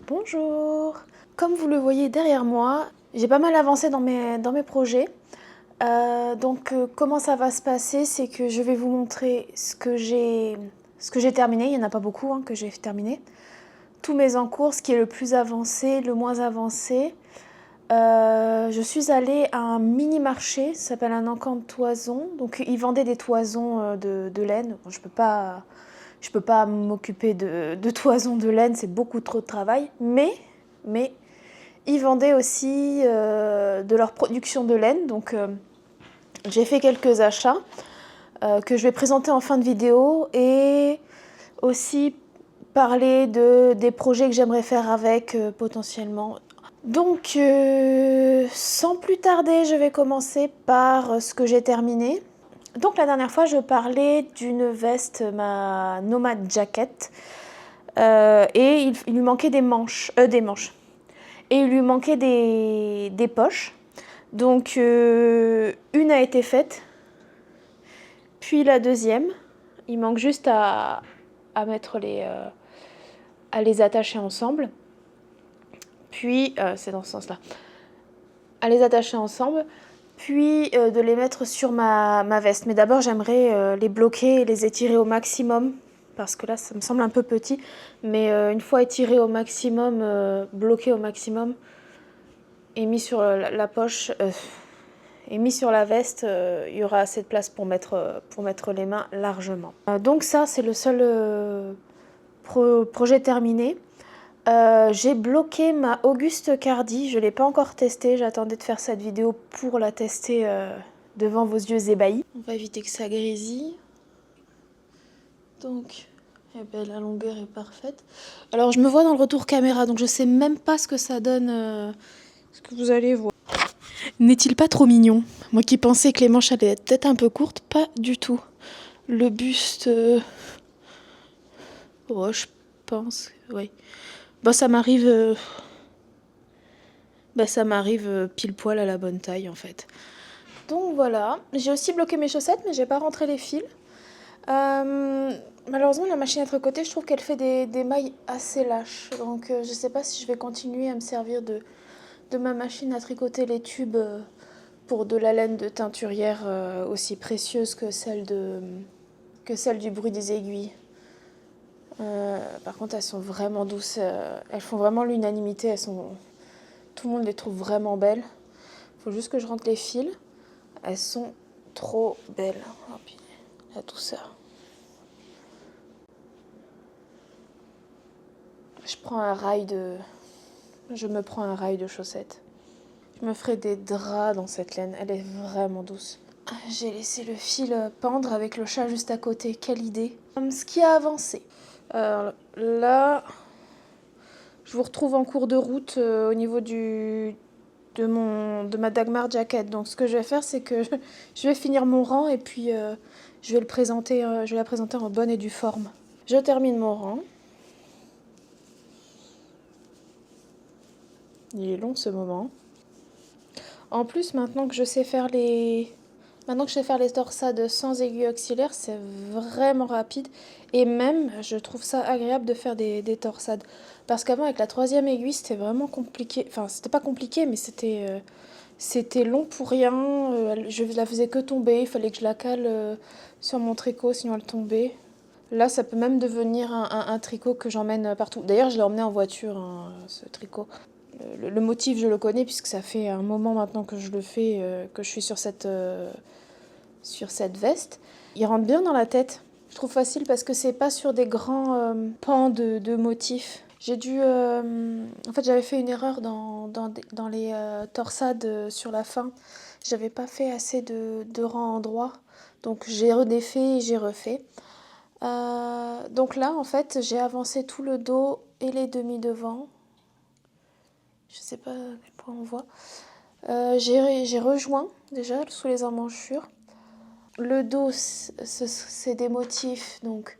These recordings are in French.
Bonjour! Comme vous le voyez derrière moi, j'ai pas mal avancé dans mes projets. Comment ça va se passer, c'est que je vais vous montrer ce que j'ai terminé. Il n'y en a pas beaucoup que j'ai terminé. Tous mes en cours, ce qui est le plus avancé, le moins avancé. Je suis allée à un mini-marché, ça s'appelle un encan de toison. Donc ils vendaient des toisons de laine. Bon, je peux pas m'occuper de toisons de laine, c'est beaucoup trop de travail. Mais ils vendaient aussi de leur production de laine. J'ai fait quelques achats que je vais présenter en fin de vidéo et aussi parler des projets que j'aimerais faire avec potentiellement. Sans plus tarder, je vais commencer par ce que j'ai terminé. Donc la dernière fois, je parlais d'une veste, ma Nomad Jacket, et il lui manquait des manches. Et il lui manquait des poches. Une a été faite, puis la deuxième. Il manque juste à mettre à les attacher ensemble. Puis, c'est dans ce sens-là. À les attacher ensemble, puis de les mettre sur ma veste. Mais d'abord, j'aimerais les bloquer et les étirer au maximum, parce que là, ça me semble un peu petit. Mais une fois étiré au maximum, bloqué au maximum, et mis sur la poche, et mis sur la veste, il y aura assez de place pour mettre les mains largement. Donc ça, c'est le seul projet terminé. J'ai bloqué ma Auguste Cardi, je ne l'ai pas encore testée, j'attendais de faire cette vidéo pour la tester devant vos yeux ébahis. On va éviter que ça grésille. Donc, eh ben, la longueur est parfaite. Alors je me vois dans le retour caméra, donc je sais même pas ce que ça donne, ce que vous allez voir. N'est-il pas trop mignon? Moi qui pensais que les manches allaient être peut-être un peu courtes, pas du tout. Le buste, oh, je pense, oui. Ça m'arrive pile poil à la bonne taille en fait. Donc voilà, j'ai aussi bloqué mes chaussettes, mais j'ai pas rentré les fils. Malheureusement, la machine à tricoter, je trouve qu'elle fait des mailles assez lâches. Je sais pas si je vais continuer à me servir de ma machine à tricoter les tubes pour de la laine de teinturière aussi précieuse que celle du bruit des aiguilles. Par contre, elles sont vraiment douces. Elles font vraiment l'unanimité. Tout le monde les trouve vraiment belles. Faut juste que je rentre les fils. Elles sont trop belles. Oh, puis la douceur. Je me prends un rail de chaussettes. Je me ferai des draps dans cette laine. Elle est vraiment douce. J'ai laissé le fil pendre avec le chat juste à côté. Quelle idée. Ce qui a avancé. Alors là, je vous retrouve en cours de route au niveau de ma Dagmar Jacket. Donc ce que je vais faire, c'est que je vais finir mon rang et puis je vais la présenter en bonne et due forme. Je termine mon rang. Il est long ce moment. En plus, maintenant que je sais faire les torsades sans aiguille auxiliaire, c'est vraiment rapide. Et même, je trouve ça agréable de faire des torsades. Parce qu'avant, avec la troisième aiguille, c'était vraiment compliqué. Enfin, c'était pas compliqué, mais c'était long pour rien. Je la faisais que tomber. Il fallait que je la cale sur mon tricot, sinon elle tombait. Là, ça peut même devenir un tricot que j'emmène partout. D'ailleurs, je l'ai emmené en voiture, ce tricot. Le motif, je le connais puisque ça fait un moment maintenant que je le fais, que je suis sur cette veste. Il rentre bien dans la tête. Je trouve facile parce que c'est pas sur des grands pans de motifs. En fait, j'avais fait une erreur dans les torsades sur la fin. J'avais pas fait assez de rangs endroits. Donc j'ai redéfait et j'ai refait. Donc là, en fait, j'ai avancé tout le dos et les demi-devants. Je sais pas à quel point on voit. J'ai rejoint déjà sous les emmanchures. Le dos, c'est des motifs, donc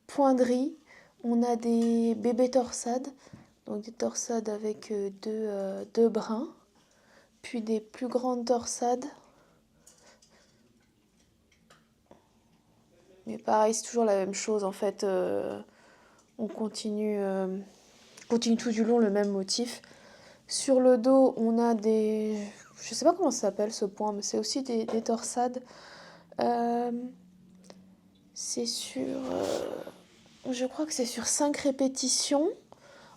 poinderie. On a des bébés torsades, donc des torsades avec deux brins. Puis des plus grandes torsades. Mais pareil, c'est toujours la même chose en fait. On continue continue tout du long le même motif. Sur le dos, on a des... Je sais pas comment ça s'appelle ce point, mais c'est aussi des torsades. Euh, c'est sur... je crois que c'est sur 5 répétitions.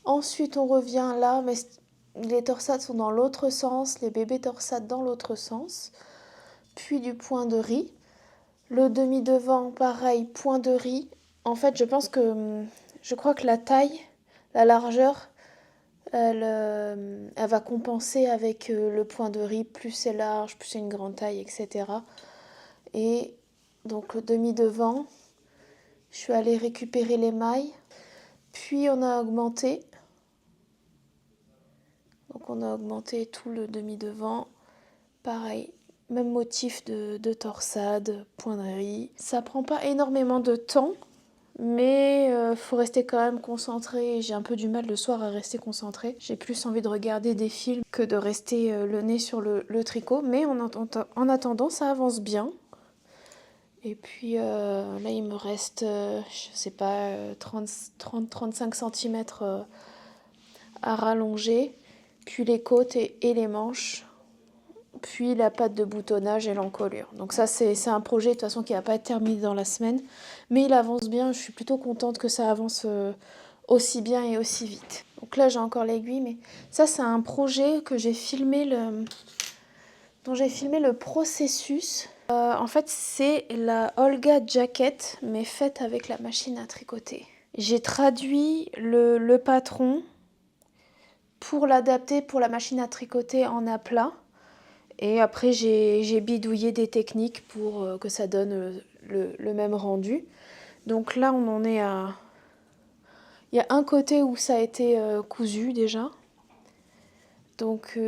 Ensuite, on revient là, mais les torsades sont dans l'autre sens, les bébés torsades dans l'autre sens. Puis du point de riz. Le demi-devant, pareil, point de riz. En fait, je crois que la taille, la largeur, elle va compenser avec le point de riz. Plus c'est large, plus c'est une grande taille, etc. Et donc le demi-devant, je suis allée récupérer les mailles. Puis on a augmenté. Donc on a augmenté tout le demi-devant. Pareil, même motif de torsade, point de riz. Ça prend pas énormément de temps, mais faut rester quand même concentré. J'ai un peu du mal le soir à rester concentré. J'ai plus envie de regarder des films que de rester le nez sur le tricot. Mais en attendant, ça avance bien. Et puis là, il me reste, je sais pas, 30-35 cm à rallonger. Puis les côtes et les manches. Puis la pâte de boutonnage et l'encolure. Donc ça, c'est un projet de toute façon qui va pas être terminé dans la semaine. Mais il avance bien. Je suis plutôt contente que ça avance aussi bien et aussi vite. Donc là, j'ai encore l'aiguille. Mais ça, c'est un projet que j'ai filmé dont j'ai filmé le processus. En fait, c'est la Olga Jacket, mais faite avec la machine à tricoter. J'ai traduit le patron pour l'adapter pour la machine à tricoter en aplat. Et après, j'ai bidouillé des techniques pour que ça donne le même rendu. Donc là, on en est à... Il y a un côté où ça a été cousu déjà. Donc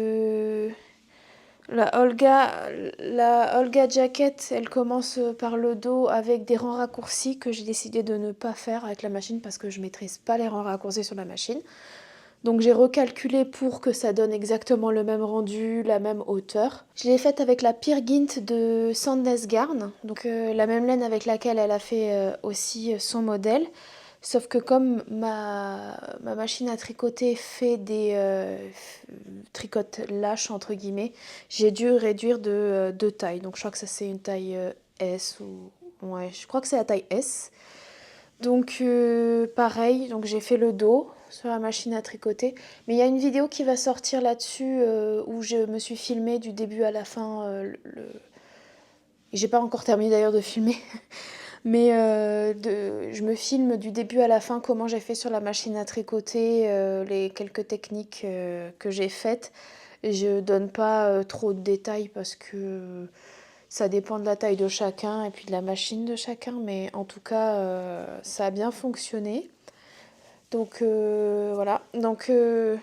la Olga Jacket, elle commence par le dos avec des rangs raccourcis que j'ai décidé de ne pas faire avec la machine parce que je ne maîtrise pas les rangs raccourcis sur la machine. Donc j'ai recalculé pour que ça donne exactement le même rendu, la même hauteur. Je l'ai faite avec la Peer Gynt de Sandnes Garn, donc la même laine avec laquelle elle a fait aussi son modèle. Sauf que comme ma machine à tricoter fait des tricotes lâches entre guillemets, j'ai dû réduire de taille. Donc je crois que ça c'est une taille S ou... Ouais, je crois que c'est la taille S. Donc pareil, donc j'ai fait le dos sur la machine à tricoter. Mais il y a une vidéo qui va sortir là-dessus où je me suis filmée du début à la fin. J'ai pas encore terminé d'ailleurs de filmer. Mais je me filme du début à la fin comment j'ai fait sur la machine à tricoter, les quelques techniques que j'ai faites. Et je donne pas trop de détails parce que ça dépend de la taille de chacun et puis de la machine de chacun. Mais en tout cas, ça a bien fonctionné. Donc voilà. Donc je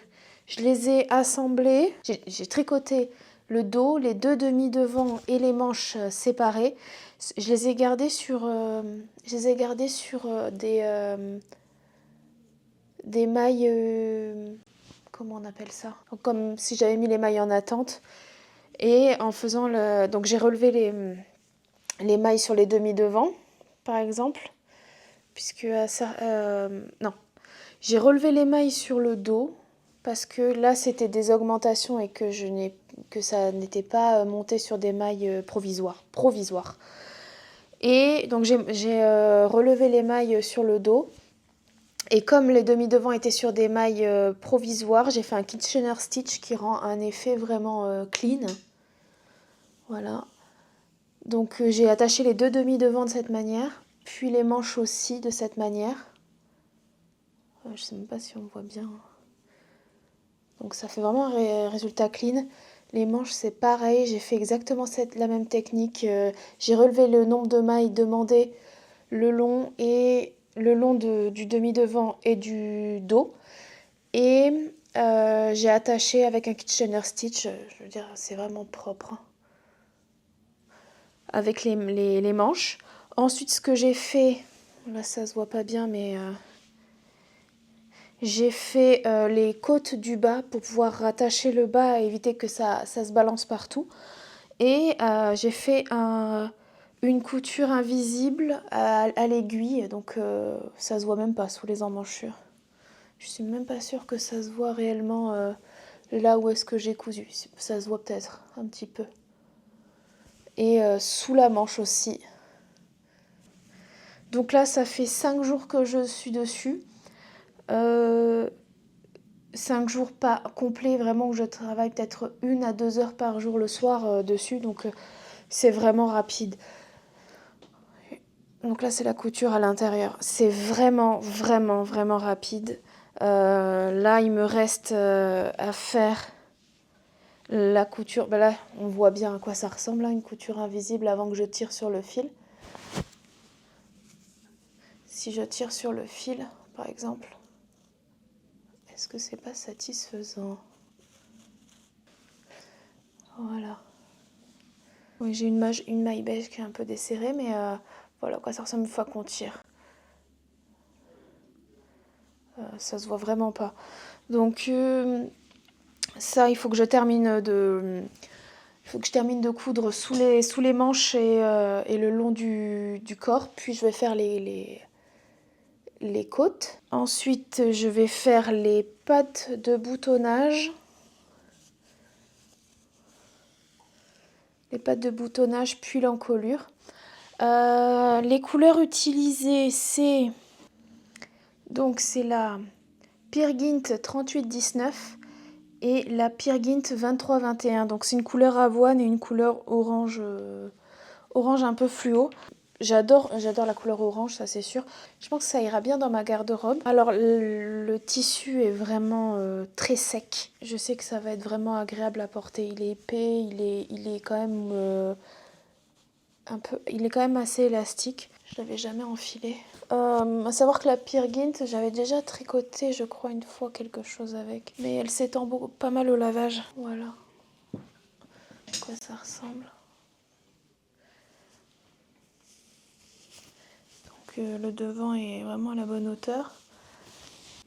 les ai assemblés. J'ai tricoté le dos, les deux demi-devants et les manches séparées. Je les ai gardés sur, des mailles, comment on appelle ça? Comme si j'avais mis les mailles en attente. Et en faisant le... Donc j'ai relevé les mailles sur les demi-devants, par exemple. Puisque... non. J'ai relevé les mailles sur le dos. Parce que là, c'était des augmentations et que ça n'était pas monté sur des mailles provisoires. Et donc j'ai relevé les mailles sur le dos. Et comme les demi-devants étaient sur des mailles provisoires, j'ai fait un Kitchener Stitch qui rend un effet vraiment clean. Voilà. Donc j'ai attaché les deux demi-devants de cette manière, puis les manches aussi de cette manière. Je sais même pas si on voit bien. Donc ça fait vraiment un résultat clean. Les manches, c'est pareil, j'ai fait exactement la même technique. J'ai relevé le nombre de mailles demandées, le long du demi-devant et du dos. Et j'ai attaché avec un Kitchener Stitch, je veux dire, c'est vraiment propre, hein, avec les manches. Ensuite, ce que j'ai fait, là ça se voit pas bien, mais j'ai fait les côtes du bas pour pouvoir rattacher le bas et éviter que ça se balance partout. Et j'ai fait une couture invisible à l'aiguille, donc ça se voit même pas sous les emmanchures. Je suis même pas sûre que ça se voit réellement là où est-ce que j'ai cousu. Ça se voit peut-être un petit peu. Et sous la manche aussi. Donc là, ça fait 5 jours que je suis dessus. 5 jours pas complets, vraiment, où je travaille peut-être 1 à 2 heures par jour le soir dessus. Donc c'est vraiment rapide. Donc là, c'est la couture à l'intérieur. C'est vraiment, vraiment, vraiment rapide. Là, il me reste à faire la couture. Ben là, on voit bien à quoi ça ressemble, une couture invisible avant que je tire sur le fil. Si je tire sur le fil, par exemple, est-ce que c'est pas satisfaisant? Voilà. Oui, j'ai une maille beige qui est un peu desserrée, mais voilà à quoi ça ressemble une fois qu'on tire. Ça se voit vraiment pas. Donc ça, il faut que je termine de coudre sous les manches et le long du corps. Puis je vais faire les côtes. Ensuite, je vais faire les pattes de boutonnage. Les pattes de boutonnage puis l'encolure. Les couleurs utilisées, c'est la Peer Gynt 3819 et la Peer Gynt 2321. Donc c'est une couleur avoine et une couleur orange, orange un peu fluo. J'adore la couleur orange, ça c'est sûr. Je pense que ça ira bien dans ma garde-robe. Alors le tissu est vraiment très sec. Je sais que ça va être vraiment agréable à porter. Il est épais, il est quand même il est quand même assez élastique. Je l'avais jamais enfilé. À savoir que la Peer Gynt, j'avais déjà tricoté, je crois, une fois quelque chose avec. Mais elle s'étend pas mal au lavage. Voilà. À quoi ça ressemble. Le devant est vraiment à la bonne hauteur.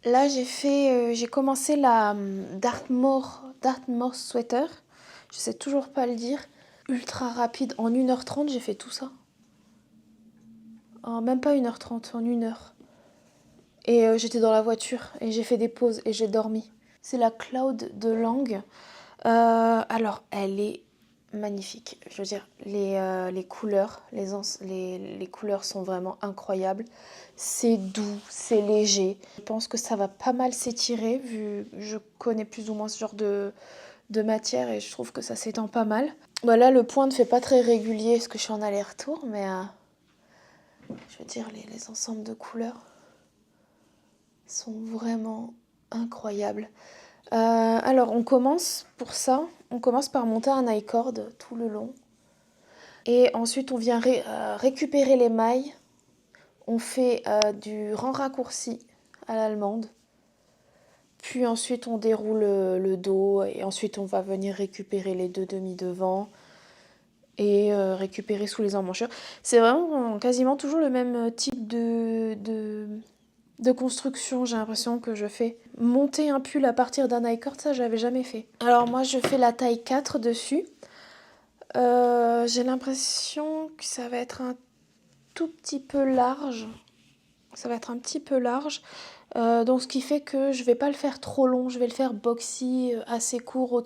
Là, j'ai commencé la Dartmoor Sweater. Je sais toujours pas le dire. Ultra rapide. En 1h30, j'ai fait tout ça. Même pas 1h30, en 1 heure. Et j'étais dans la voiture et j'ai fait des pauses et j'ai dormi. C'est la Cloud de Lang. Alors, elle est magnifique. Je veux dire, les couleurs, les couleurs sont vraiment incroyables. C'est doux, c'est léger. Je pense que ça va pas mal s'étirer vu que je connais plus ou moins ce genre de matière et je trouve que ça s'étend pas mal. Là, le point ne fait pas très régulier parce que je suis en aller-retour, mais je veux dire, les ensembles de couleurs sont vraiment incroyables. Alors, on commence par monter un I-cord tout le long. Et ensuite, on vient récupérer les mailles. On fait du rang raccourci à l'allemande. Puis ensuite, on déroule le dos. Et ensuite, on va venir récupérer les 2 demi-devants. Et récupérer sous les emmanchures. C'est vraiment quasiment toujours le même type de construction, j'ai l'impression que je fais. Monter un pull à partir d'un I-cord, ça j'avais jamais fait. Alors moi je fais la taille 4 dessus. J'ai l'impression que ça va être un tout petit peu large. Ça va être un petit peu large. Donc ce qui fait que je vais pas le faire trop long. Je vais le faire boxy, assez court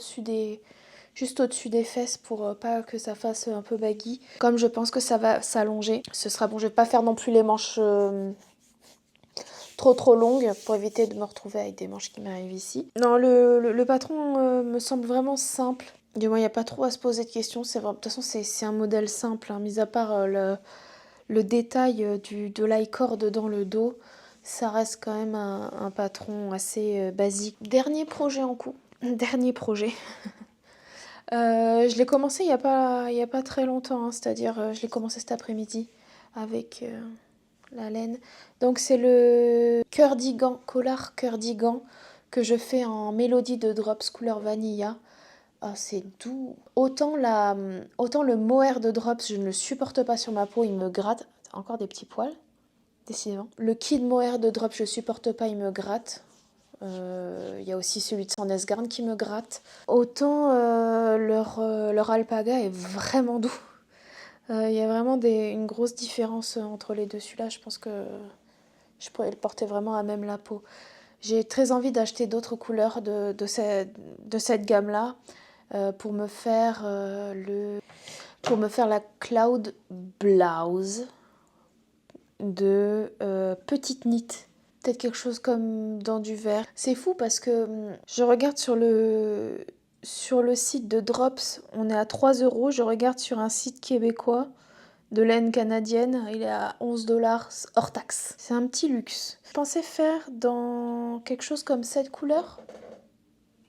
juste au-dessus des fesses pour pas que ça fasse un peu baggy. Comme je pense que ça va s'allonger, ce sera bon. Je vais pas faire non plus les manches trop longues pour éviter de me retrouver avec des manches qui m'arrivent ici. Non, le patron me semble vraiment simple. Du moins, il n'y a pas trop à se poser de questions. De toute façon, c'est un modèle simple, mis à part le détail de l'i-cord dans le dos. Ça reste quand même un patron assez basique. Dernier projet en cours. Dernier projet. Je l'ai commencé il y a pas très longtemps, c'est-à-dire je l'ai commencé cet après-midi avec la laine. Donc c'est le Collard cardigan que je fais en mélodie de drops couleur vanilla. Ah, c'est doux. Autant le mohair de drops, je ne le supporte pas sur ma peau, il me gratte. Encore des petits poils, décidément. Le kid mohair de drops, je supporte pas, il me gratte. Y a aussi celui de Sandnesgarn qui me gratte. Autant leur alpaga est vraiment doux. Y a vraiment une grosse différence entre les deux. Celui-là, je pense que je pourrais le porter vraiment à même la peau. J'ai très envie d'acheter d'autres couleurs de cette gamme-là pour me faire la Cloud Blouse de Petite Knit. Peut-être quelque chose comme dans du vert. C'est fou parce que je regarde sur le site de Drops, on est à 3 euros. Je regarde sur un site québécois de laine canadienne, il est à 11 $ hors taxe. C'est un petit luxe. Je pensais faire dans quelque chose comme cette couleur.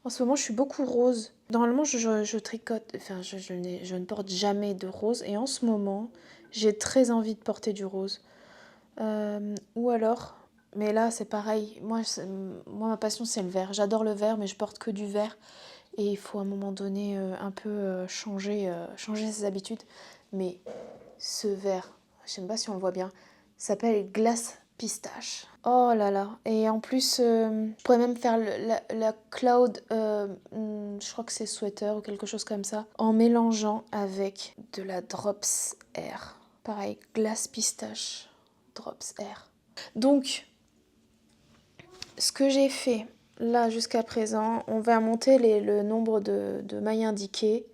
En ce moment, je suis beaucoup rose. Normalement, je tricote, enfin, je ne porte jamais de rose. Et en ce moment, j'ai très envie de porter du rose. Ou alors, mais là, c'est pareil. Moi, ma passion, c'est le vert. J'adore le vert, mais je porte que du vert. Et il faut à un moment donné un peu changer ses habitudes. Mais ce vert, je sais même pas si on le voit bien, s'appelle glace pistache. Oh là là. Et en plus, je pourrais même faire la cloud, je crois que c'est sweater ou quelque chose comme ça, en mélangeant avec de la Drops Air. Pareil, glace pistache, Drops Air. Donc, ce que j'ai fait là jusqu'à présent, on va monter le nombre de mailles indiquées.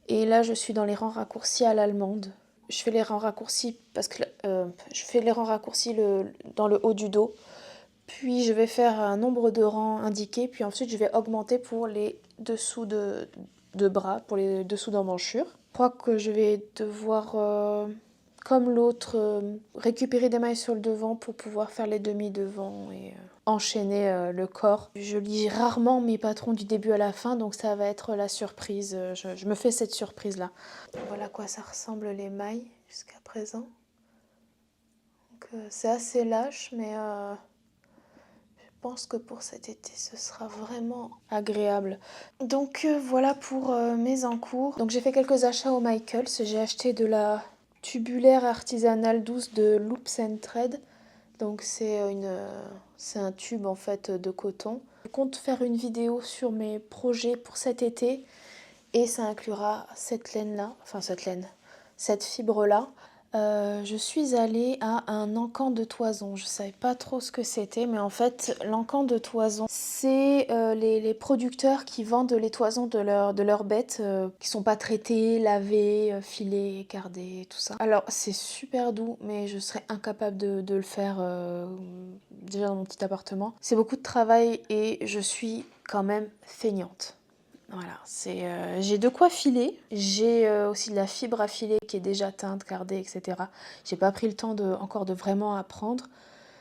Et là, je suis dans les rangs raccourcis à l'allemande. Je fais les rangs raccourcis parce que je fais les rangs raccourcis dans le haut du dos. Puis je vais faire un nombre de rangs indiqués. Puis ensuite, je vais augmenter pour les dessous de bras, pour les dessous d'emmanchure. Je crois que je vais devoir, comme l'autre, récupérer des mailles sur le devant pour pouvoir faire les demi-devants et enchaîner le corps. Je lis rarement mes patrons du début à la fin, donc ça va être la surprise. Je me fais cette surprise-là. Voilà à quoi ça ressemble les mailles jusqu'à présent. C'est assez lâche, mais je pense que pour cet été, ce sera vraiment agréable. Donc voilà pour mes encours. Donc j'ai fait quelques achats au Michaels. J'ai acheté de la tubulaire artisanale douce de Loops and Thread. Donc c'est un tube en fait de coton. Je compte faire une vidéo sur mes projets pour cet été et ça inclura cette fibre-là. Je suis allée à un encan de toison. Je ne savais pas trop ce que c'était, mais en fait, l'encan de toison, c'est les producteurs qui vendent les toisons de leurs bêtes qui sont pas traitées, lavées, filées, cardées, tout ça. Alors, c'est super doux, mais je serais incapable de le faire déjà dans mon petit appartement. C'est beaucoup de travail et je suis quand même feignante. Voilà, j'ai de quoi filer. J'ai aussi de la fibre à filer qui est déjà teinte, cardée, etc. J'ai pas pris le temps encore de vraiment apprendre.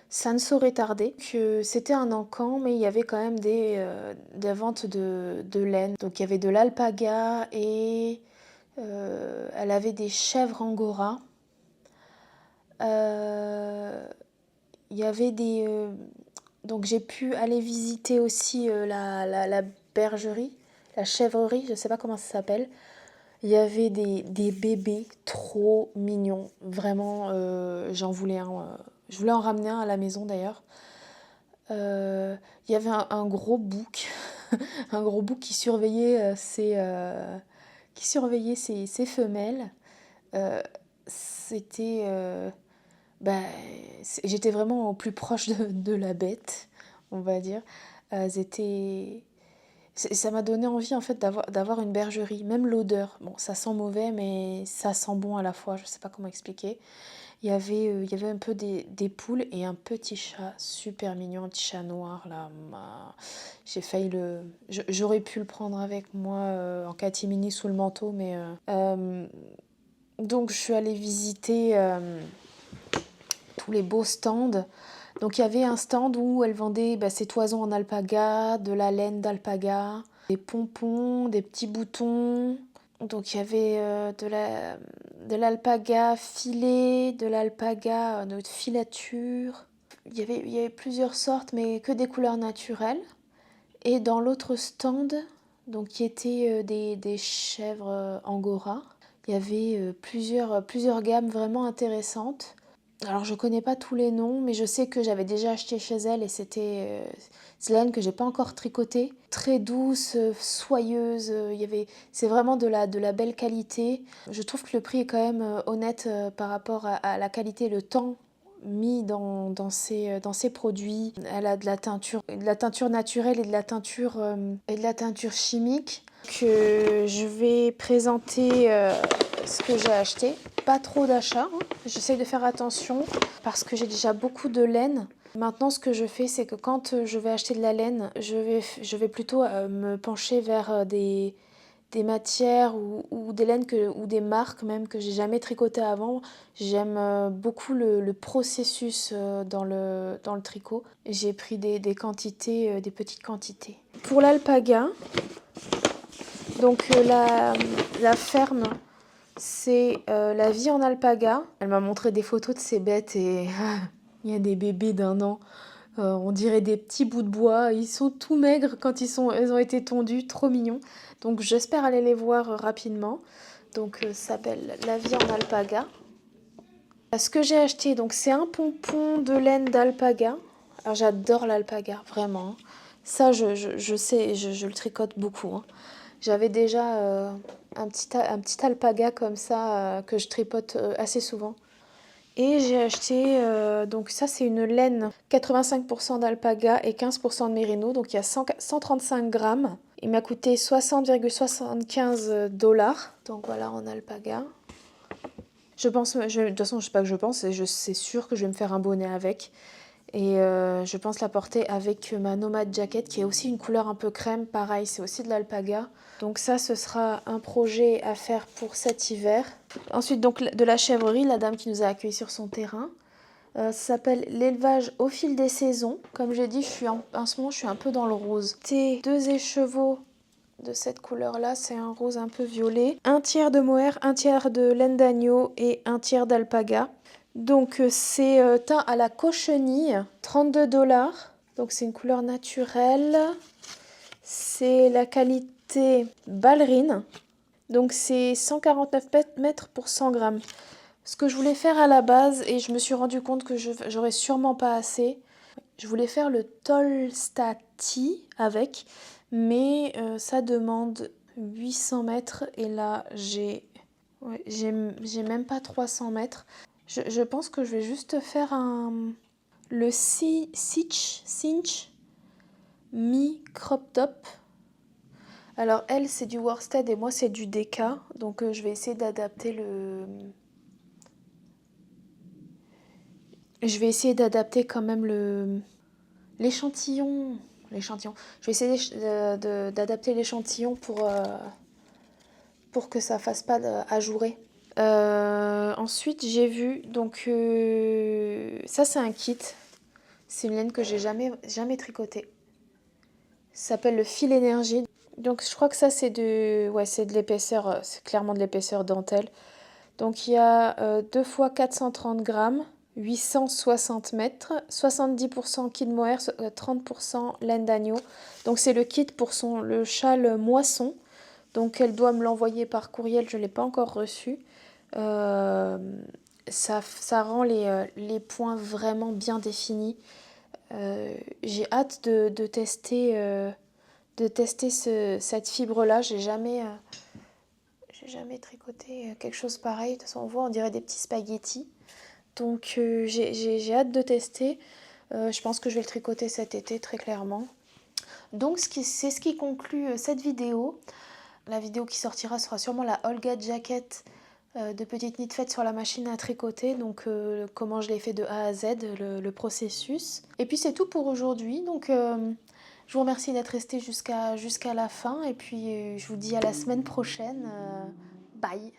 Ça ne saurait tarder. Que c'était un encan, mais il y avait quand même des ventes de laine. Donc il y avait de l'alpaga et elle avait des chèvres angora. Il y avait donc j'ai pu aller visiter aussi la bergerie, la chèvrerie, je ne sais pas comment ça s'appelle. Il y avait des bébés trop mignons. Vraiment, j'en voulais un. Je voulais en ramener un à la maison d'ailleurs. Il y avait un gros bouc, un gros bouc qui surveillait ses femelles. C'était bah, j'étais vraiment au plus proche de la bête, on va dire. Ça m'a donné envie en fait d'avoir une bergerie, même l'odeur. Bon, ça sent mauvais, mais ça sent bon à la fois, je sais pas comment expliquer. Il y avait un peu des poules et un petit chat super mignon, un petit chat noir là. J'ai failli j'aurais pu le prendre avec moi en catimini sous le manteau, mais donc je suis allée visiter tous les beaux stands. Donc il y avait un stand où elle vendait ses toisons en alpaga, de la laine d'alpaga, des pompons, des petits boutons. Donc il y avait de l'alpaga filé, de l'alpaga de filature. Il y avait plusieurs sortes, mais que des couleurs naturelles. Et dans l'autre stand, donc qui était des chèvres angora, il y avait plusieurs gammes vraiment intéressantes. Alors je connais pas tous les noms, mais je sais que j'avais déjà acheté chez elle et c'est la laine que j'ai pas encore tricotée. Très douce, soyeuse, c'est vraiment de la belle qualité. Je trouve que le prix est quand même honnête par rapport à la qualité et le temps mis dans ses produits. Elle a de la teinture naturelle et de la teinture chimique que je vais présenter ce que j'ai acheté. Pas trop d'achats, hein. J'essaye de faire attention parce que j'ai déjà beaucoup de laine. Maintenant, ce que je fais, c'est que quand je vais acheter de la laine, je vais plutôt me pencher vers des matières ou des laines ou des marques même que j'ai jamais tricotées avant. J'aime beaucoup le processus dans le tricot. J'ai pris des quantités, des petites quantités. Pour l'alpaga, donc la ferme, c'est la vie en alpaga. Elle m'a montré des photos de ces bêtes et il y a des bébés d'1 an. On dirait des petits bouts de bois. Ils sont tout maigres quand ils ont été tondus, trop mignons. Donc j'espère aller les voir rapidement. Donc ça s'appelle La vie en alpaga. Ce que j'ai acheté, donc c'est un pompon de laine d'alpaga. Alors j'adore l'alpaga, vraiment. Ça, je sais, je le tricote beaucoup, hein. J'avais déjà un petit alpaga comme ça que je tricote assez souvent. Et j'ai acheté, donc ça c'est une laine 85% d'alpaga et 15% de mérino, donc il y a 135 grammes. Il m'a coûté 60,75 $. Donc voilà en alpaga. De toute façon, je sais pas que je pense, c'est sûr que je vais me faire un bonnet avec. Et je pense la porter avec ma Nomad Jacket qui est aussi une couleur un peu crème, pareil, c'est aussi de l'alpaga. Donc ça, ce sera un projet à faire pour cet hiver. Ensuite, donc de la chèvrerie, la dame qui nous a accueillis sur son terrain. Ça s'appelle l'élevage au fil des saisons. Comme j'ai dit, en ce moment, je suis un peu dans le rose. C'est 2 écheveaux de cette couleur-là, c'est un rose un peu violet. 1/3 de mohair, 1/3 de laine d'agneau et 1/3 d'alpaga. Donc c'est teint à la cochenille, 32 $. Donc c'est une couleur naturelle. C'est la qualité ballerine. Donc c'est 149 mètres pour 100 grammes. Ce que je voulais faire à la base, et je me suis rendu compte que j'aurais sûrement pas assez, je voulais faire le Tolstati avec, mais ça demande 800 mètres et là j'ai même pas 300 mètres. Je pense que je vais juste faire le Cinch Mi Crop Top. Alors elle c'est du worsted et moi c'est du Deka, donc je vais essayer d'adapter quand même l'échantillon. Je vais essayer d'adapter l'échantillon pour que ça fasse pas ajourer. Ensuite j'ai vu, donc ça c'est un kit. C'est une laine que j'ai jamais tricotée. Ça s'appelle le fil énergie. Donc je crois que ça c'est de l'épaisseur, c'est clairement de l'épaisseur dentelle. Donc il y a 2 fois 430 grammes, 860 mètres, 70% kit mohair, 30% laine d'agneau. Donc c'est le kit pour le châle moisson. Donc elle doit me l'envoyer par courriel, je ne l'ai pas encore reçu. Ça rend les points vraiment bien définis. J'ai hâte de tester cette fibre-là. J'ai jamais tricoté quelque chose pareil. De toute façon, on voit, on dirait des petits spaghettis. Donc j'ai hâte de tester. Je pense que je vais le tricoter cet été, très clairement. Donc c'est ce qui conclut cette vidéo. La vidéo qui sortira sera sûrement la Olga Jacket de Petite Knit Faite sur la machine à tricoter. Donc comment je l'ai fait de A à Z, le processus. Et puis c'est tout pour aujourd'hui. Donc je vous remercie d'être resté jusqu'à la fin. Et puis je vous dis à la semaine prochaine. Bye!